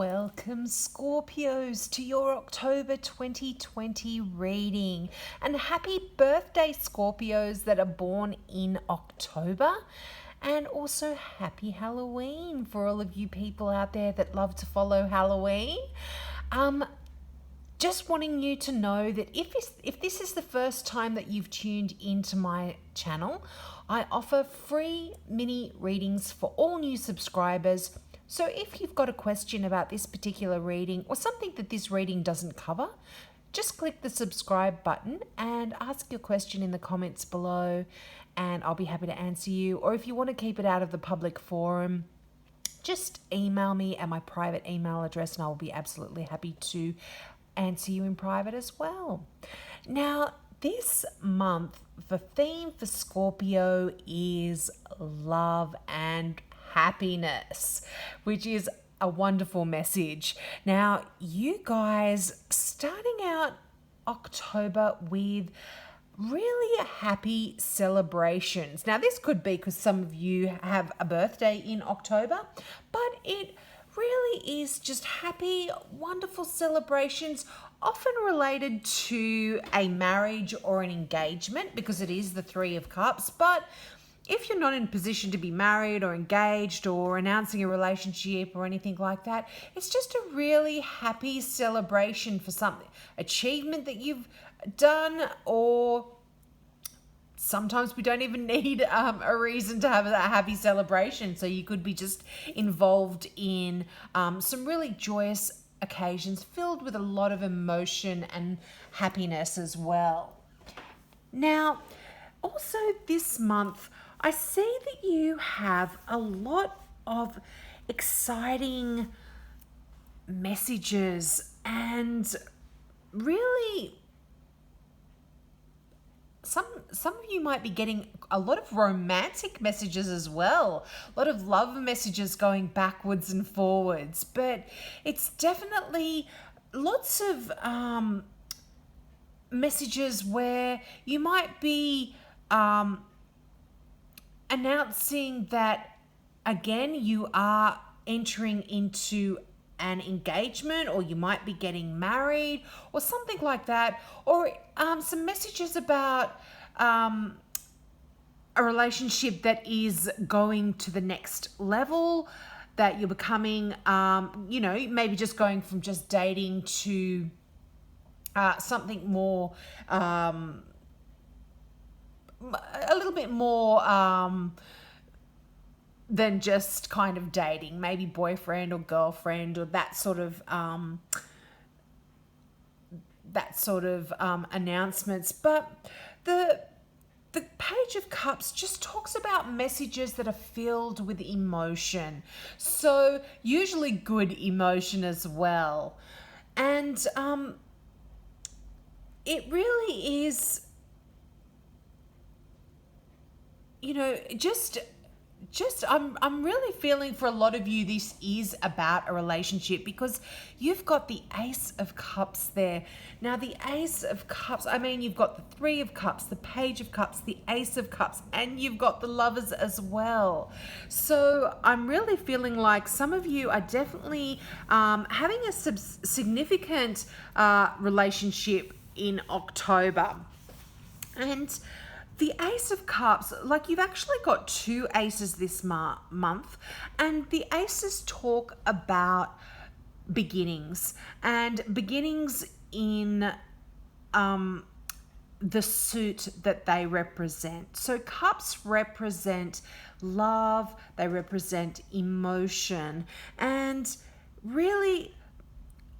Welcome, Scorpios, to your October 2020 reading. And happy birthday, Scorpios that are born in October. And also happy Halloween for all of you people out there that love to follow Halloween. Just wanting you to know that if this is the first time that you've tuned into my channel, I offer free mini readings for all new subscribers. So if you've got a question about this particular reading or something that this reading doesn't cover, just click the subscribe button and ask your question in the comments below, and I'll be happy to answer you. Or if you want to keep it out of the public forum, just email me at my private email address and I'll be absolutely happy to answer you in private as well. Now, this month, the theme for Scorpio is love and happiness, which is a wonderful message. Now, you guys starting out October with really happy celebrations. Now, this could be because some of you have a birthday in October, but it really is just happy, wonderful celebrations, often related to a marriage or an engagement because it is the Three of Cups. But if you're not in a position to be married or engaged or announcing a relationship or anything like that, it's just a really happy celebration for something, achievement that you've done, or sometimes we don't even need a reason to have a happy celebration. So you could be just involved in some really joyous occasions filled with a lot of emotion and happiness as well. Now, also this month, I see that you have a lot of exciting messages and really some of you might be getting a lot of romantic messages as well, a lot of love messages going backwards and forwards, but it's definitely lots of messages where you might be announcing that, again, you are entering into an engagement, or you might be getting married or something like that, or some messages about a relationship that is going to the next level, that you're becoming, maybe just going from just dating to something more, a little bit more than just kind of dating, maybe boyfriend or girlfriend, or that sort of announcements. But the Page of Cups just talks about messages that are filled with emotion, so usually good emotion as well. And it really is, I'm really feeling for a lot of you this is about a relationship, because you've got the Ace of Cups there. Now, the Ace of Cups, you've got the Three of Cups, the Page of Cups, the Ace of Cups, and you've got the Lovers as well. So I'm really feeling like some of you are definitely having a significant relationship in October. And the Ace of Cups, like, you've actually got two aces this month, and the aces talk about beginnings, and beginnings in the suit that they represent. So cups represent love, they represent emotion, and really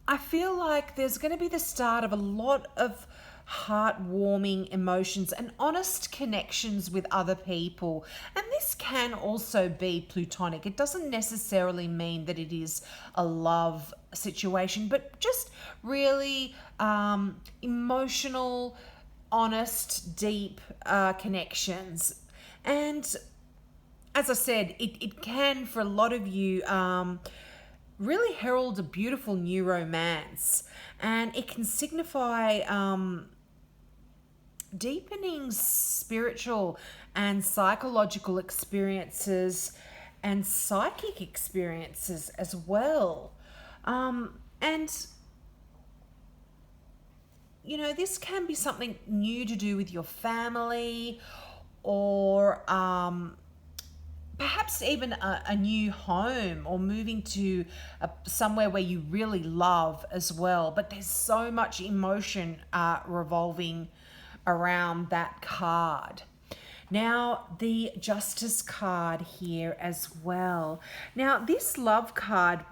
I feel like there's going to be the start of a lot of heartwarming emotions and honest connections with other people. And this can also be platonic. It doesn't necessarily mean that it is a love situation, but just really emotional, honest, deep connections. And as I said, it can, for a lot of you, really herald a beautiful new romance, and it can signify deepening spiritual and psychological experiences and psychic experiences as well. And this can be something new to do with your family, or perhaps even a new home, or moving to somewhere where you really love as well. But there's so much emotion revolving around that card. Now, the Justice card here as well. Now, this love card,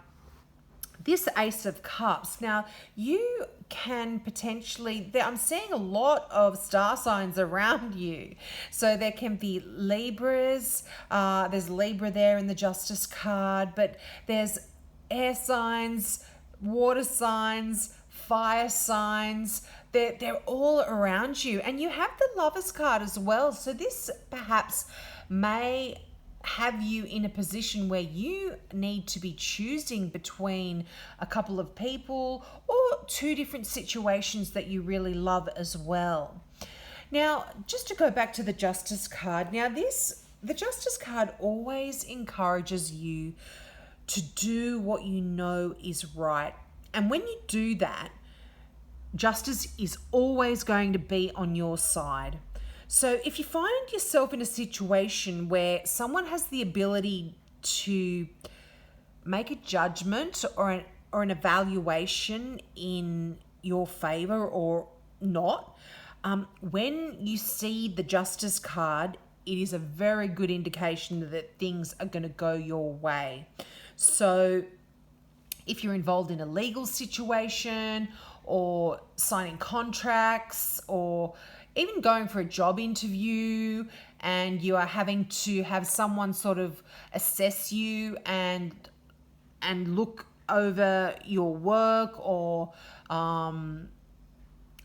this Ace of Cups, now you can potentially, I'm seeing a lot of star signs around you. So there can be Libras, there's Libra there in the Justice card, but there's air signs, water signs, fire signs. They're all around you. And you have the Lovers card as well. So this perhaps may have you in a position where you need to be choosing between a couple of people or two different situations that you really love as well. Now, just to go back to the Justice card, the Justice card always encourages you to do what you know is right. And when you do that, justice is always going to be on your side. So if you find yourself in a situation where someone has the ability to make a judgment or an evaluation in your favor or not, when you see the Justice card, it is a very good indication that things are going to go your way. So if you're involved in a legal situation or signing contracts or even going for a job interview, and you are having to have someone sort of assess you and look over your work, or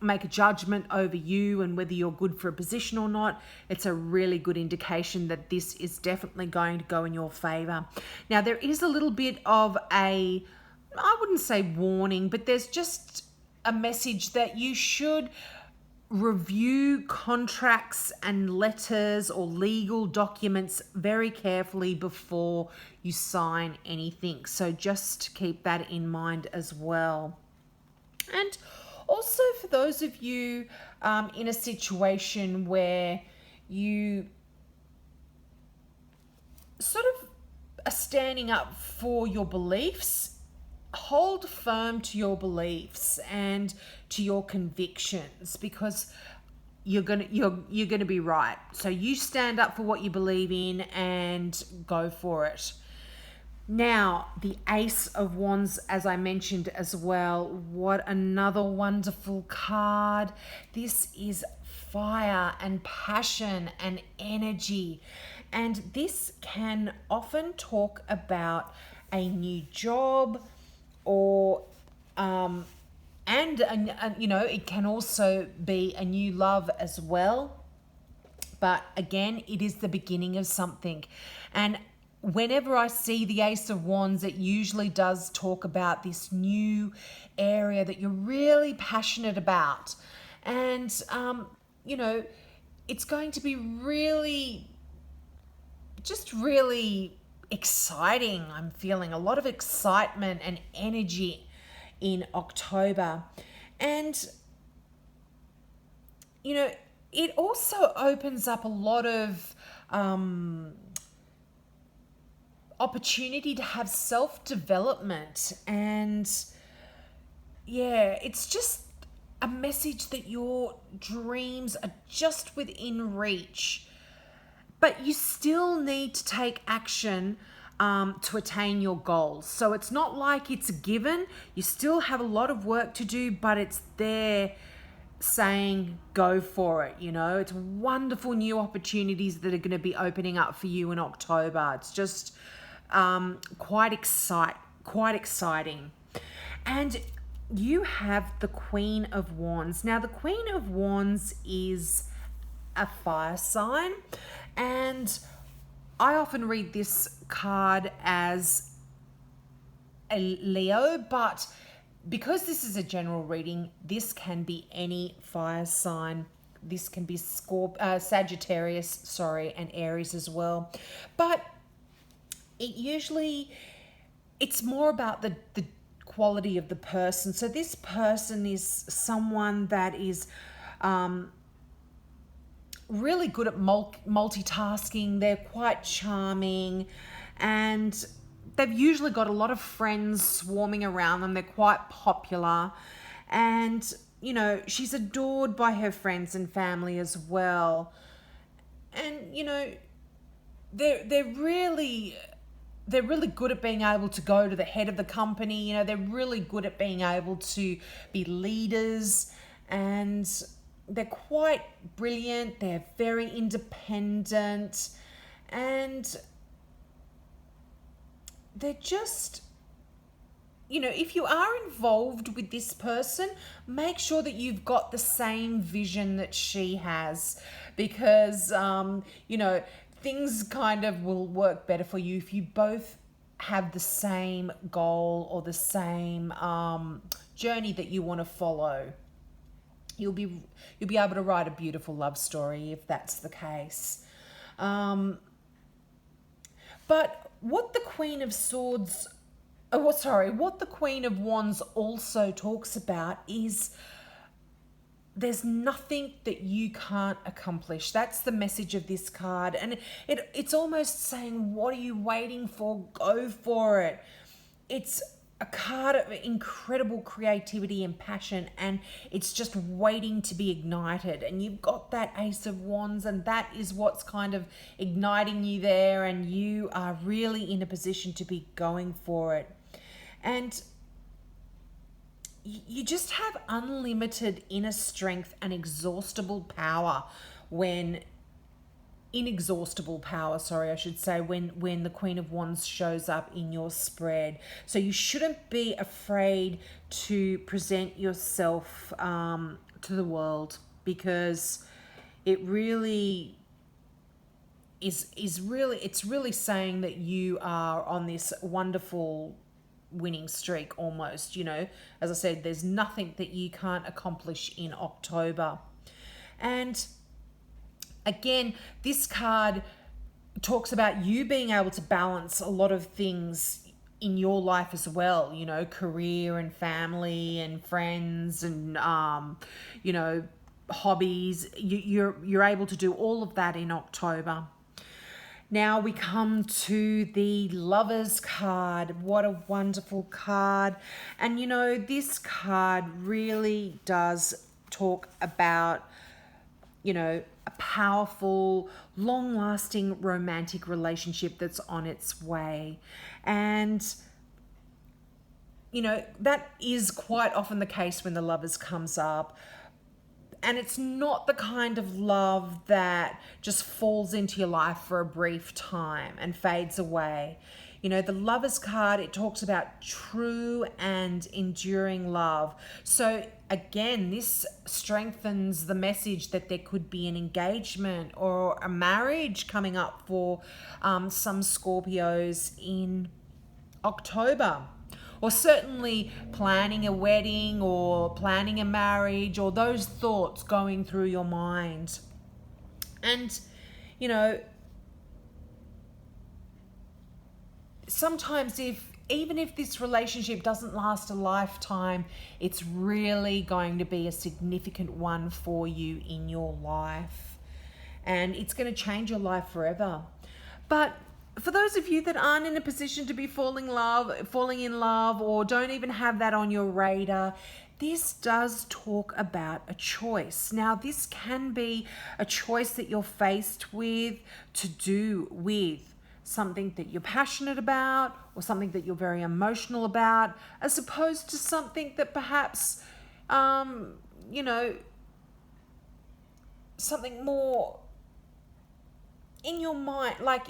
make a judgment over you and whether you're good for a position or not, it's a really good indication that this is definitely going to go in your favor. Now, there is a little bit of I wouldn't say warning, but there's just a message that you should review contracts and letters or legal documents very carefully before you sign anything. So just keep that in mind as well. And also for those of you in a situation where you sort of are standing up for your beliefs, hold firm to your beliefs and to your convictions, because you're gonna be right. So you stand up for what you believe in and go for it. Now, the Ace of Wands, as I mentioned as well, what another wonderful card. This is fire and passion and energy. And this can often talk about a new job, or it can also be a new love as well. But again, it is the beginning of something. And whenever I see the Ace of Wands, it usually does talk about this new area that you're really passionate about. And, it's going to be really exciting. I'm feeling a lot of excitement and energy in October. And, it also opens up a lot of opportunity to have self-development. And it's just a message that your dreams are just within reach, but you still need to take action to attain your goals. So it's not like it's a given. You still have a lot of work to do, but it's there saying go for it. It's wonderful new opportunities that are going to be opening up for you in October. It's just quite exciting. And you have the Queen of Wands. Now, the Queen of Wands is a fire sign, and I often read this card as a Leo, but because this is a general reading, this can be any fire sign. This can be Sagittarius, and Aries as well. But it's more about the quality of the person. So this person is someone that is really good at multitasking. They're quite charming, and they've usually got a lot of friends swarming around them. They're quite popular, and you know, she's adored by her friends and family as well. And you know, they're really good at being able to go to the head of the company. You know, they're really good at being able to be leaders, and they're quite brilliant. They're very independent, and they're just, you know, if you are involved with this person, make sure that you've got the same vision that she has, because, you know, things kind of will work better for you if you both have the same goal or the same journey that you want to follow. You'll be able to write a beautiful love story if that's the case. But what the Queen of Swords, what the Queen of Wands also talks about is there's nothing that you can't accomplish. That's the message of this card. And it's almost saying, what are you waiting for? Go for it. It's a card of incredible creativity and passion, and it's just waiting to be ignited. And you've got that Ace of Wands, and that is what's kind of igniting you there, and you are really in a position to be going for it. And you just have unlimited inner strength and inexhaustible power when the Queen of Wands shows up in your spread. So you shouldn't be afraid to present yourself to the world, because it really it's really saying that you are on this wonderful winning streak almost. You know, as I said, there's nothing that you can't accomplish in October. And again, this card talks about you being able to balance a lot of things in your life as well, you know, career and family and friends and you know, hobbies. You're able to do all of that in October. Now we come to the Lovers card. What a wonderful card. And you know, this card really does talk about, you know, a powerful, long-lasting romantic relationship that's on its way. And, you know, that is quite often the case when the Lovers comes up. And it's not the kind of love that just falls into your life for a brief time and fades away. You know, the Lovers card, it talks about true and enduring love. So again, this strengthens the message that there could be an engagement or a marriage coming up for some Scorpios in October. Or certainly planning a wedding or planning a marriage, or those thoughts going through your mind. And, you know, sometimes even if this relationship doesn't last a lifetime, it's really going to be a significant one for you in your life. And it's going to change your life forever. But for those of you that aren't in a position to be falling in love, or don't even have that on your radar, this does talk about a choice. Now, this can be a choice that you're faced with to do with something that you're passionate about, or something that you're very emotional about, as opposed to something that perhaps, you know, something more in your mind, like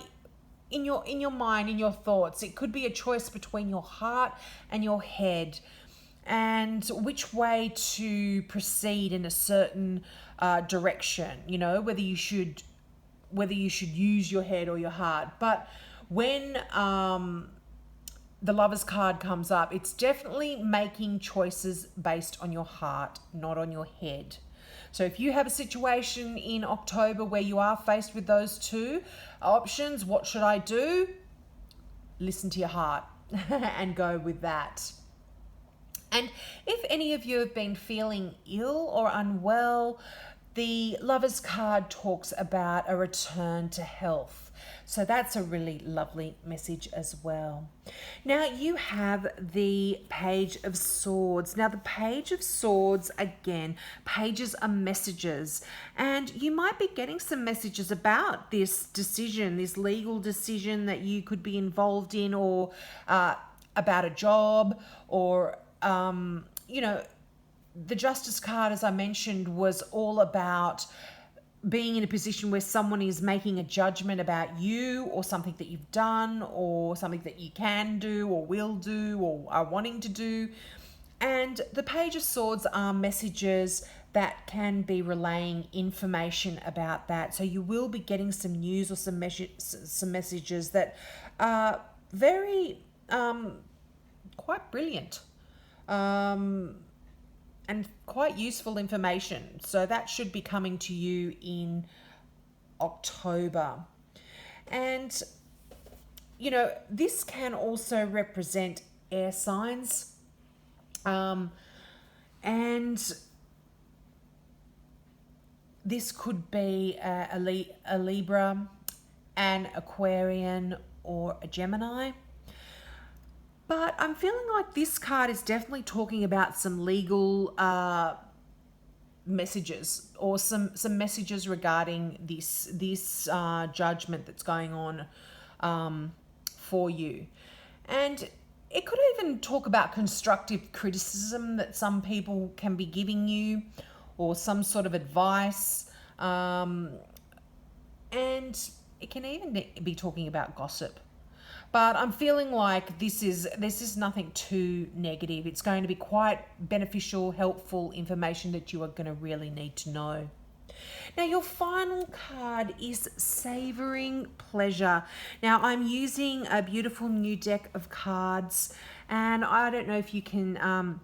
in your mind, in your thoughts. It could be a choice between your heart and your head, and which way to proceed in a certain direction. You know, whether you should use your head or your heart. But when the Lovers card comes up, it's definitely making choices based on your heart, not on your head. So if you have a situation in October where you are faced with those two options, what should I do? Listen to your heart and go with that. And if any of you have been feeling ill or unwell, the Lover's card talks about a return to health. So that's a really lovely message as well. Now you have the Page of Swords. Now the Page of Swords, again, pages are messages. And you might be getting some messages about this decision, this legal decision that you could be involved in, or about a job, or the Justice card, as I mentioned, was all about being in a position where someone is making a judgment about you or something that you've done or something that you can do or will do or are wanting to do. And the Page of Swords are messages that can be relaying information about that. So you will be getting some news or some messages that are very quite brilliant. And quite useful information. So that should be coming to you in October. And, this can also represent air signs. And this could be a Libra, an Aquarian, or a Gemini. But I'm feeling like this card is definitely talking about some legal messages, or some messages regarding this judgment that's going on for you. And it could even talk about constructive criticism that some people can be giving you, or some sort of advice. And it can even be talking about gossip. But I'm feeling like this is nothing too negative. It's going to be quite beneficial, helpful information that you are going to really need to know. Now, your final card is Savoring Pleasure. Now, I'm using a beautiful new deck of cards, and I don't know if you can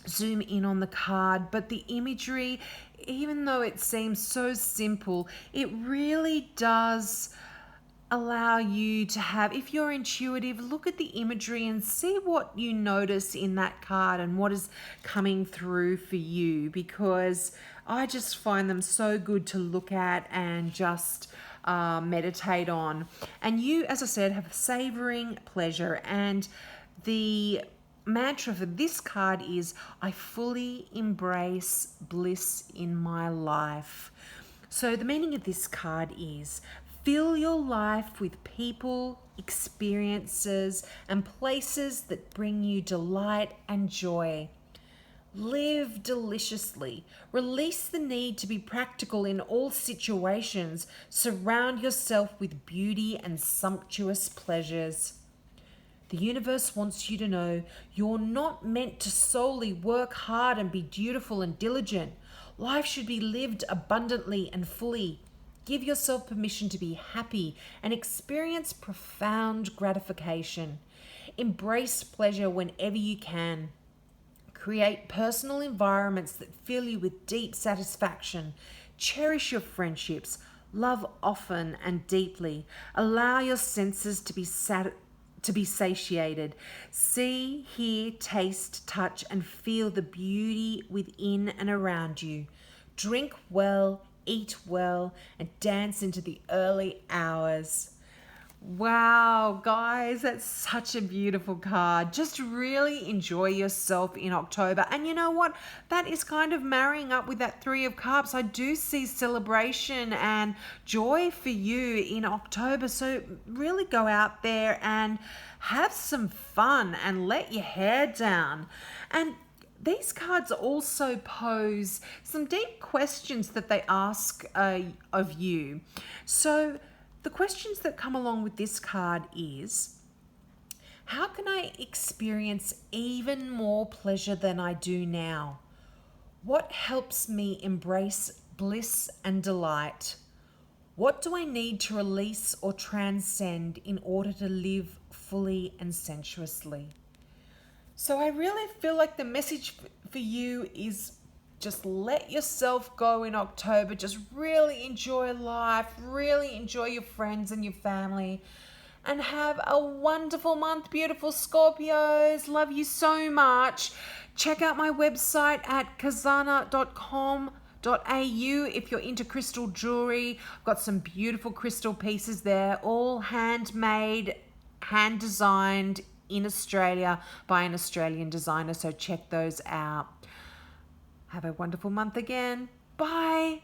zoom in on the card, but the imagery, even though it seems so simple, it really does allow you to have, if you're intuitive, look at the imagery and see what you notice in that card and what is coming through for you, because I just find them so good to look at and just meditate on. And you, as I said, have savoring pleasure, and the mantra for this card is, I fully embrace bliss in my life. So the meaning of this card is, fill your life with people, experiences, and places that bring you delight and joy. Live deliciously. Release the need to be practical in all situations. Surround yourself with beauty and sumptuous pleasures. The universe wants you to know you're not meant to solely work hard and be dutiful and diligent. Life should be lived abundantly and fully. Give yourself permission to be happy and experience profound gratification. Embrace pleasure whenever you can. Create personal environments that fill you with deep satisfaction. Cherish your friendships. Love often and deeply. Allow your senses to be satiated. See, hear, taste, touch, and feel the beauty within and around you. Drink well, eat well, and dance into the early hours. Wow, guys, that's such a beautiful card. Just really enjoy yourself in October. And you know what? That is kind of marrying up with that Three of Cups. I do see celebration and joy for you in October. So really go out there and have some fun and let your hair down. And these cards also pose some deep questions that they ask of you. So the questions that come along with this card is, how can I experience even more pleasure than I do now? What helps me embrace bliss and delight? What do I need to release or transcend in order to live fully and sensuously? So I really feel like the message for you is, just let yourself go in October. Just really enjoy life. Really enjoy your friends and your family. and have a wonderful month, beautiful Scorpios. Love you so much. Check out my website at kazana.com.au if you're into crystal jewelry. I've got some beautiful crystal pieces there, all handmade, hand designed in Australia by an Australian designer. So check those out. Have a wonderful month again. Bye.